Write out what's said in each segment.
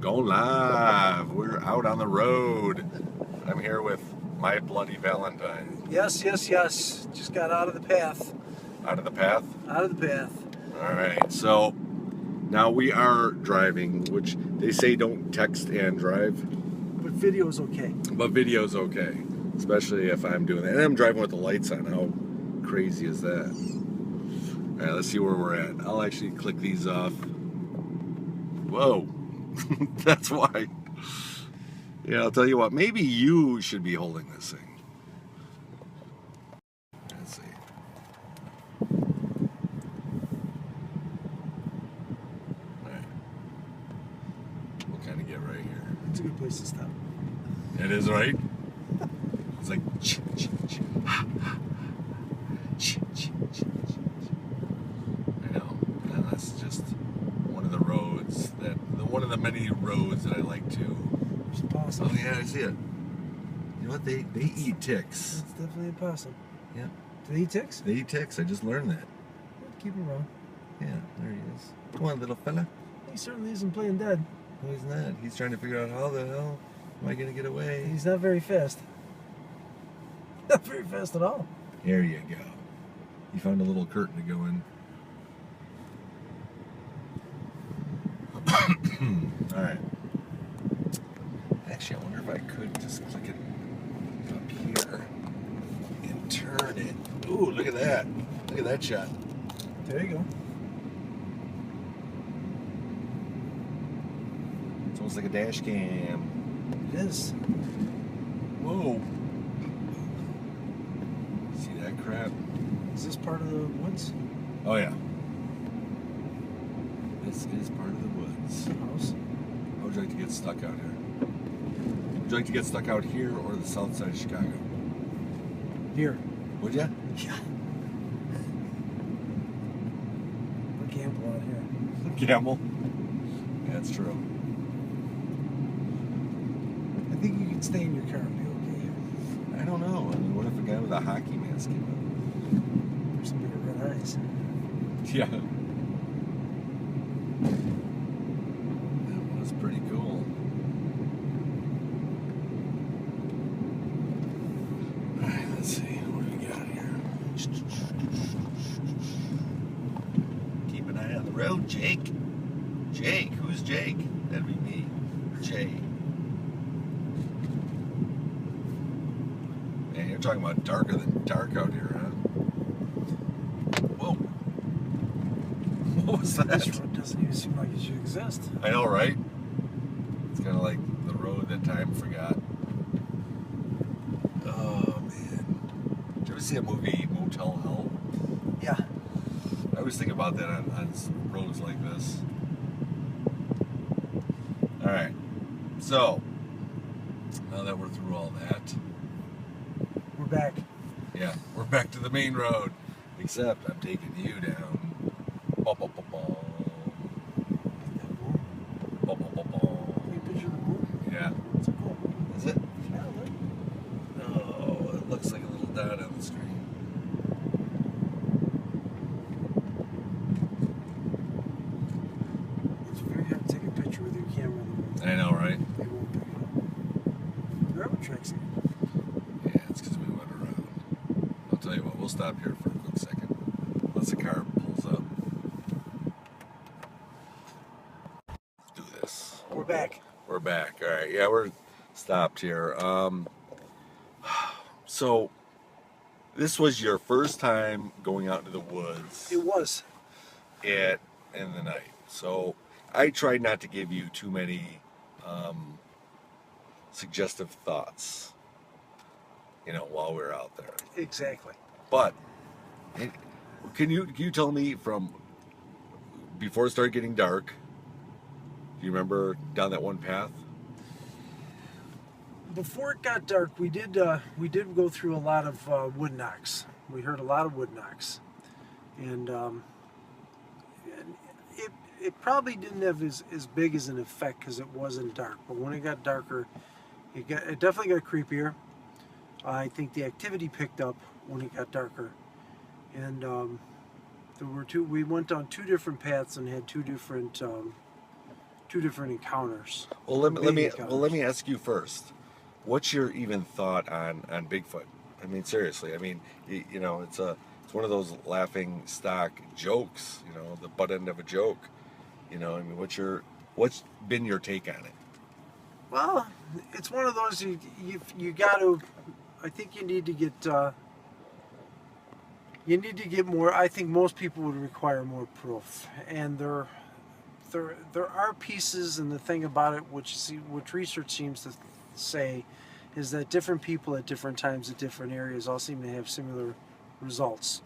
Going live. We're out on the road. I'm here with my bloody Valentine. Yes. Just got out of the path. Out of the path? Out of the path. All right. So now we are driving, which they say don't text and drive. But video's okay. But video's okay, especially if I'm doing that. And I'm driving with the lights on. How crazy is that? All right, let's see where we're at. I'll actually click these off. Whoa. That's why. Yeah, I'll tell you what. Maybe you should be holding this thing. Let's see. All right. We'll kind of get right here. It's a good place to stop. It is, right? It's like... I know. And that's just one of the roads that... One of the many roads that I like to... There's a possum. Oh, yeah, I see it. You know what? They eat ticks. That's definitely a possum. Yeah. Do they eat ticks? They eat ticks. I just learned that. Keep him around. Yeah, there he is. Come on, little fella. He certainly isn't playing dead. No, he's not. He's trying to figure out how the hell am I going to get away. He's not very fast. Not very fast at all. There you go. He found a little curtain to go in. Alright. Actually, I wonder if I could just click it up here and turn it. Ooh, look at that. Look at that shot. There you go. It's almost like a dash cam. It is. Whoa. See that crap? Is this part of the woods? Oh, yeah. This is part of the woods. House. How would you like to get stuck out here? Would you like to get stuck out here or the south side of Chicago? Here. Would ya? Yeah. We gamble out here. Gamble? Yeah, that's true. I think you could stay in your car and be okay here. I don't know. I mean, what if a guy with a hockey mask came up? There's some bigger red eyes. Yeah. That was pretty cool. Alright, let's see. What do we got here? Keep an eye on the road, Jake. Jake? Who's Jake? That'd be me. Jay. Man, you're talking about darker than dark out here, huh? Whoa. What was that? This road doesn't even seem like it should exist. I know, right? It's kind of like the road that time forgot. Oh, man. Did you ever see a movie, Motel Hell? Yeah. I always think about that on roads like this. Alright. So, now that we're through all that, We're back. yeah, we're back to the main road. Except I'm taking you down. Ba, ba, ba, ba. Ba, ba, ba, ba. Take a picture of the moon. Yeah. It's a cool moon. Is it? Yeah, look. Oh, it looks like a little dot on the screen. It's very hard to take a picture with your camera. I know, right? They won't pick it up. Railroad tracks here. Yeah, it's because we went around. I'll tell you what, we'll stop here for a quick second. Once the car pulls up. Let's do this. We're back. We're back. All right. Yeah, we're stopped here. So, this was your first time going out into the woods It was. in the night. So, I tried not to give you too many suggestive thoughts, while we were out there. Exactly. But, can you tell me from before it started getting dark? Do you remember down that one path? Before it got dark, we did go through a lot of wood knocks. We heard a lot of wood knocks, and it probably didn't have as big as an effect because it wasn't dark. But when it got darker, it definitely got creepier. I think the activity picked up when it got darker, and there were we went on two different paths and had two different encounters. Well, let me Encounters. ask you first. What's your even thought on Bigfoot? I mean, seriously. I mean, you know, it's one of those laughing stock jokes. You know, the butt end of a joke. You know, I mean, what's been your take on it? Well, it's one of those you got to. I think you need to get. You need to get more. I think most people would require more proof, and there are pieces, and the thing about it, which research seems to say, is that different people at different times at different areas all seem to have similar results.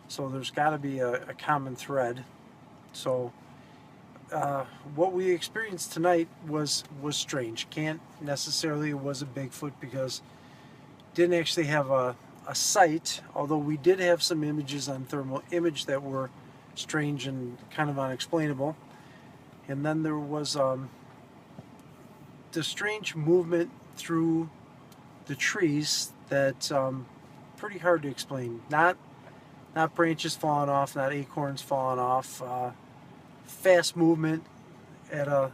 So there's got to be a common thread. So what we experienced tonight was strange. Can't necessarily it was a Bigfoot because didn't actually have a sight, although we did have some images on thermal image that were strange and kind of unexplainable. And then there was the strange movement through the trees that pretty hard to explain. Not branches falling off, not acorns falling off. Fast movement at a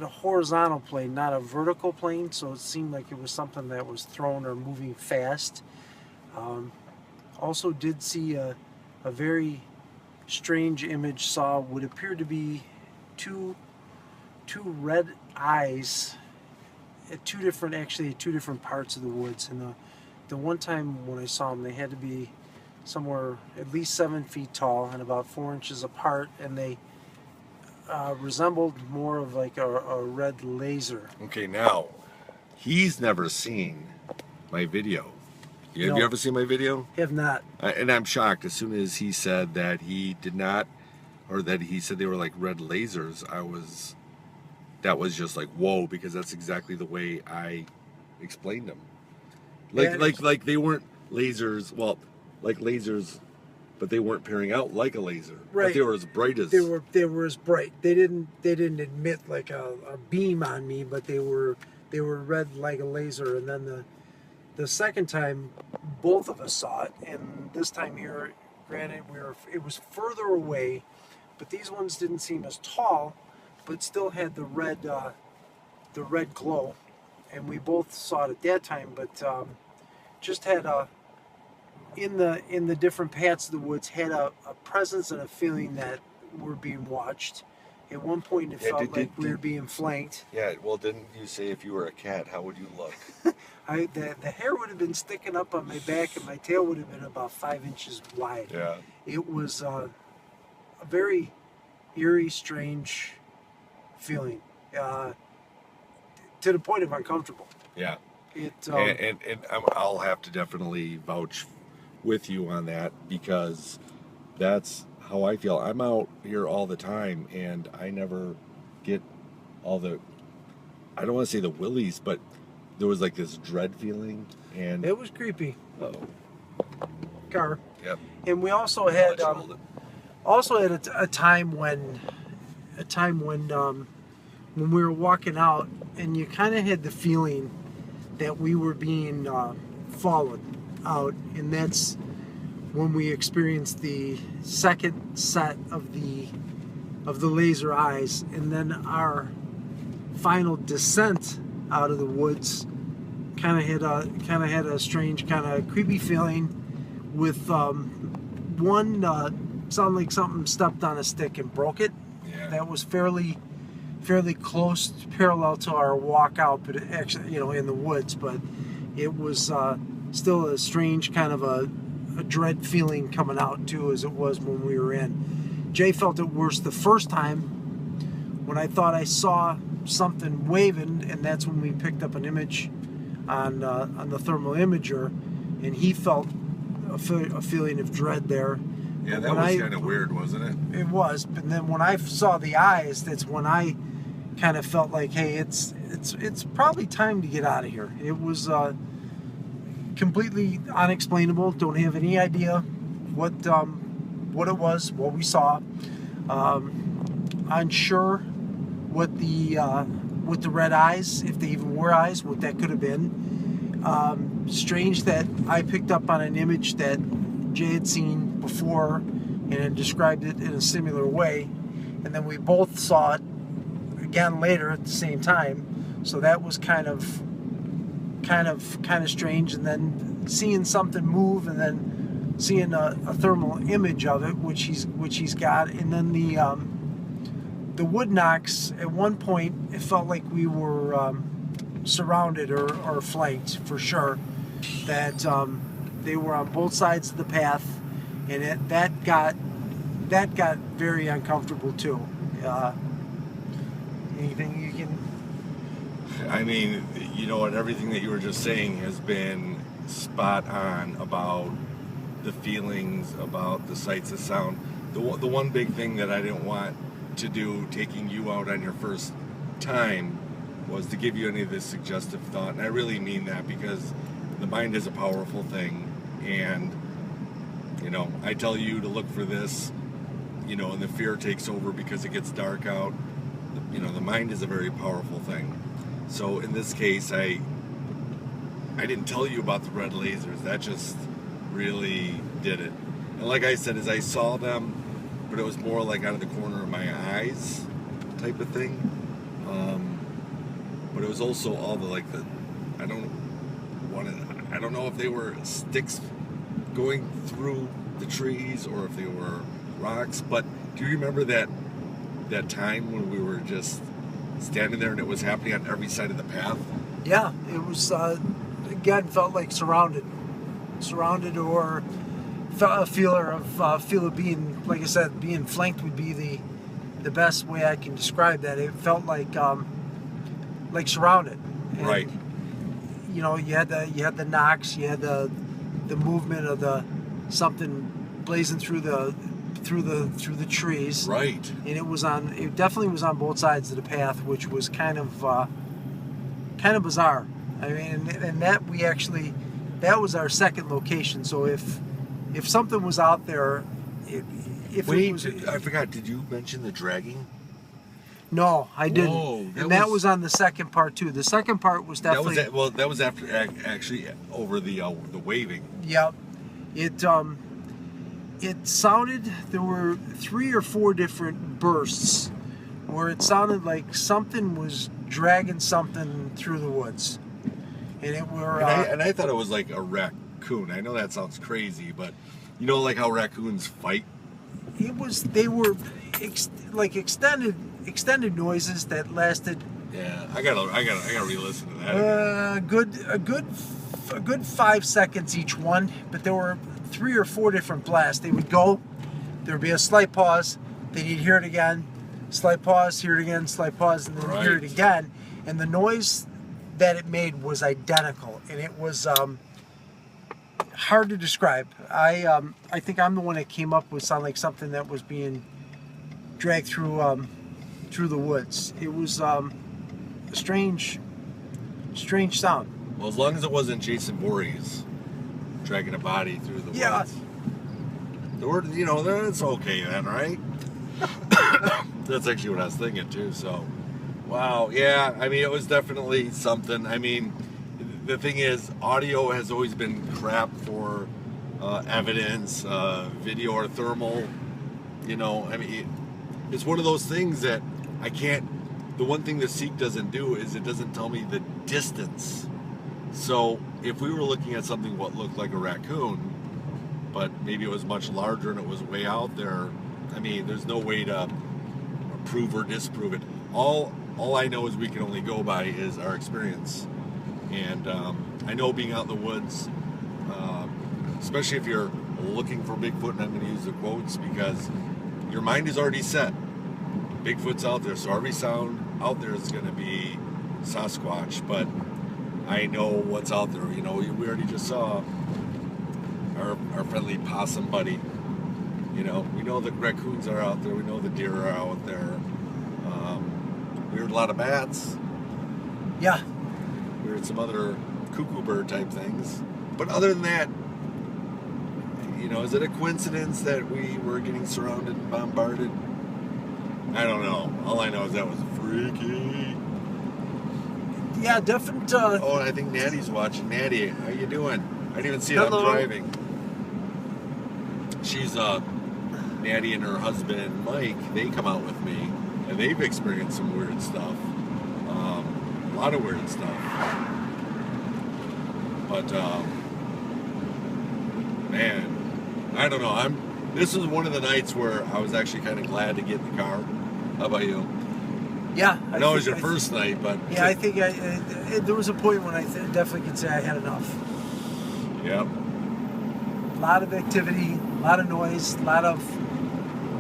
horizontal plane, not a vertical plane. So it seemed like it was something that was thrown or moving fast. Also did see a very strange image. Saw what appeared to be two red eyes at two different parts of the woods. And the one time when I saw them, they had to be somewhere at least 7 feet tall and about 4 inches apart, and they resembled more of like a red laser. Okay, now he's never seen my video. Have No. you ever seen my video? Have not. And I'm shocked. As soon as he said that he did not, or that he said they were like red lasers, that was just like, whoa, because that's exactly the way I explained them. Like they weren't lasers. Well, like lasers, but they weren't peering out like a laser. Right. But they were as bright as. They were as bright. They didn't emit like a beam on me, but they were red like a laser. And then the second time, both of us saw it, and this time here, granted, it was further away, but these ones didn't seem as tall, but still had the red glow, and we both saw it at that time. But just had in the different paths of the woods had a presence and a feeling that we're being watched. At one point, it felt like we were being flanked. Yeah, well, didn't you say if you were a cat, how would you look? The hair would have been sticking up on my back, and my tail would have been about 5 inches wide. Yeah. It was a very eerie, strange feeling, to the point of uncomfortable. Yeah. And I'll have to definitely vouch with you on that, because that's how I feel. I'm out here all the time, and I never get all the, I don't want to say the willies, but there was like this dread feeling, and it was creepy. Oh. Car. Yep. And we also had a time when we were walking out, and you kind of had the feeling that we were being followed out, and that's when we experienced the second set of the laser eyes, and then our final descent out of the woods kind of had a strange, kind of creepy feeling, with one sounded like something stepped on a stick and broke it. Yeah. That was fairly close, parallel to our walk out, but actually, in the woods. But it was still a strange kind of a dread feeling coming out too, as it was when we were in. Jay felt it worse the first time when I thought I saw something waving, and that's when we picked up an image on the thermal imager, and he felt a feeling of dread there. Yeah, that was kind of weird, wasn't it? It was, but then when I saw the eyes, that's when I kind of felt like, hey, it's probably time to get out of here. It was completely unexplainable. Don't have any idea what it was, what we saw. Unsure what the red eyes, if they even were eyes, what that could have been. Strange that I picked up on an image that Jay had seen before and had described it in a similar way, and then we both saw it again later at the same time. So that was kind of strange. And then seeing something move, and then seeing a thermal image of it, which he's got, and then the wood knocks. At one point, it felt like we were surrounded or flanked for sure. That they were on both sides of the path, and that got very uncomfortable too. Anything you can? I mean, you know what? Everything that you were just saying has been spot on about the feelings, about the sights, the sound. The one big thing that I didn't want to do, taking you out on your first time, was to give you any of this suggestive thought. And I really mean that, because the mind is a powerful thing. And, you know, I tell you to look for this, you know, and the fear takes over because it gets dark out. You know, the mind is a very powerful thing. So in this case, I didn't tell you about the red lasers. That just really did it. And like I said, as I saw them, but it was more like out of the corner of my eyes type of thing. But it was also all the, like, the, I don't know if they were sticks going through the trees or if they were rocks. But do you remember that time when we were just standing there and it was happening on every side of the path? Yeah, it was, again, felt like surrounded, or a feel of being, like I said, being flanked would be the best way I can describe that. It felt like surrounded. And, right. You know, you had the knocks, you had the movement of the something blazing through the trees. Right. And it definitely was on both sides of the path, which was kind of bizarre. I mean, and that was our second location. So if something was out there, I forgot. Did you mention the dragging? No, I didn't. Whoa, that was on the second part too. The second part was definitely that was after actually over the waving. Yep. It sounded, there were 3 or 4 different bursts where it sounded like something was dragging something through the woods, and I thought it was like a raccoon. I know that sounds crazy, but you know, like how raccoons fight. They were extended noises that lasted. Yeah, I gotta re-listen to that. A good 5 seconds each one, but there were 3 or 4 different blasts. They would go, there would be a slight pause, then you'd hear it again, slight pause, hear it again, slight pause, and then hear it again. And the noise that it made was identical, and it was hard to describe. I think I'm the one that came up with sound like something that was being dragged through the woods. It was a strange sound. Well, as long as it wasn't Jason Voorhees dragging a body through the woods. You know, that's okay then, right? That's actually what I was thinking too. So, wow, yeah. I mean, it was definitely something. I mean, the thing is, audio has always been crap for evidence, video or thermal. You know, I mean, it's one of those things that I can't. The one thing the Seek doesn't do is it doesn't tell me the distance. So if we were looking at something what looked like a raccoon, but maybe it was much larger and it was way out there, I mean, there's no way to prove or disprove it. All I know is we can only go by is our experience. And I know being out in the woods, especially if you're looking for Bigfoot, and I'm going to use the quotes because your mind is already set. Bigfoot's out there, so every sound out there is going to be Sasquatch, but I know what's out there. You know, we already just saw our friendly possum buddy. You know, we know the raccoons are out there. We know the deer are out there. We heard a lot of bats. Yeah. We heard some other cuckoo bird type things. But other than that, you know, is it a coincidence that we were getting surrounded and bombarded? I don't know. All I know is that was freaky. Yeah, different. Oh, and I think Natty's watching. Natty, how you doing? I didn't even see it. I'm driving. She's Maddie and her husband Mike, they come out with me, and they've experienced some weird stuff. A lot of weird stuff. But man, I don't know. This was one of the nights where I was actually kind of glad to get in the car. How about you? Yeah. I know it was your first night, but... Yeah, I think there was a point when I definitely could say I had enough. Yep. A lot of activity, a lot of noise, a lot of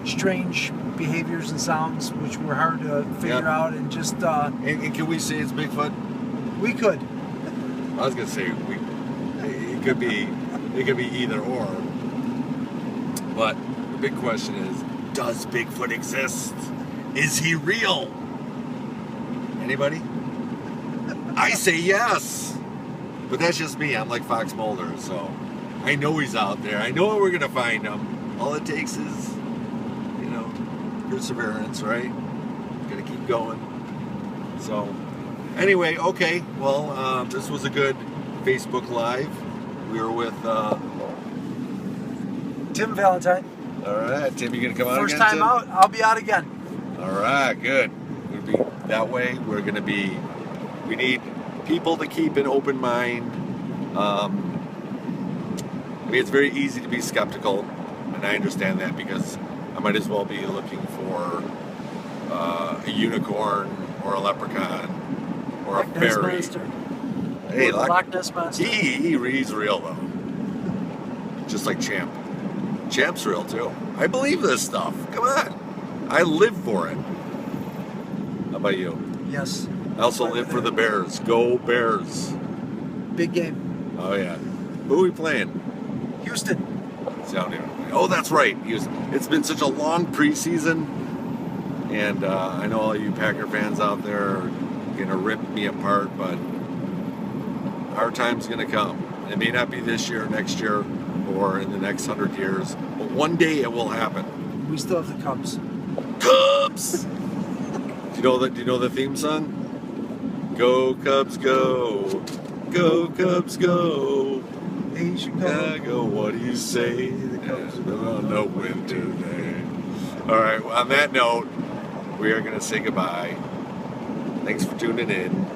strange behaviors and sounds, which were hard to figure out, and just... And can we say it's Bigfoot? We could. I was going to say, it could be either or. But the big question is, does Bigfoot exist? Is he real? Anybody? I say yes. But that's just me. I'm like Fox Mulder, so I know he's out there. I know we're going to find him. All it takes is, perseverance, right? Got to keep going. So, anyway, okay. Well, this was a good Facebook Live. We were with... Tim Valentine. All right, Tim, you gonna come out First again? First time out, I'll be out again. All right, good. We'll be that way. We need people to keep an open mind. It's very easy to be skeptical, and I understand that because I might as well be looking for a unicorn or a leprechaun or a fairy. Hey, Loch Ness Monster. He's real though. Just like Champ. Champ's real too. I believe this stuff. Come on. I live for it. How about you? Yes. I also live for the Bears. Go Bears. Big game. Oh yeah. Who are we playing? Houston. Oh, that's right. It's been such a long preseason. And I know all you Packer fans out there are going to rip me apart, but our time's going to come. It may not be this year, next year, or in the next 100 years, but one day it will happen. We still have the Cubs. Cubs! Do you know the theme song? Go Cubs go, go Cubs go. Hey, Chicago. What do you say? The Cubs are on the win today. All right. Well, on that note, we are going to say goodbye. Thanks for tuning in.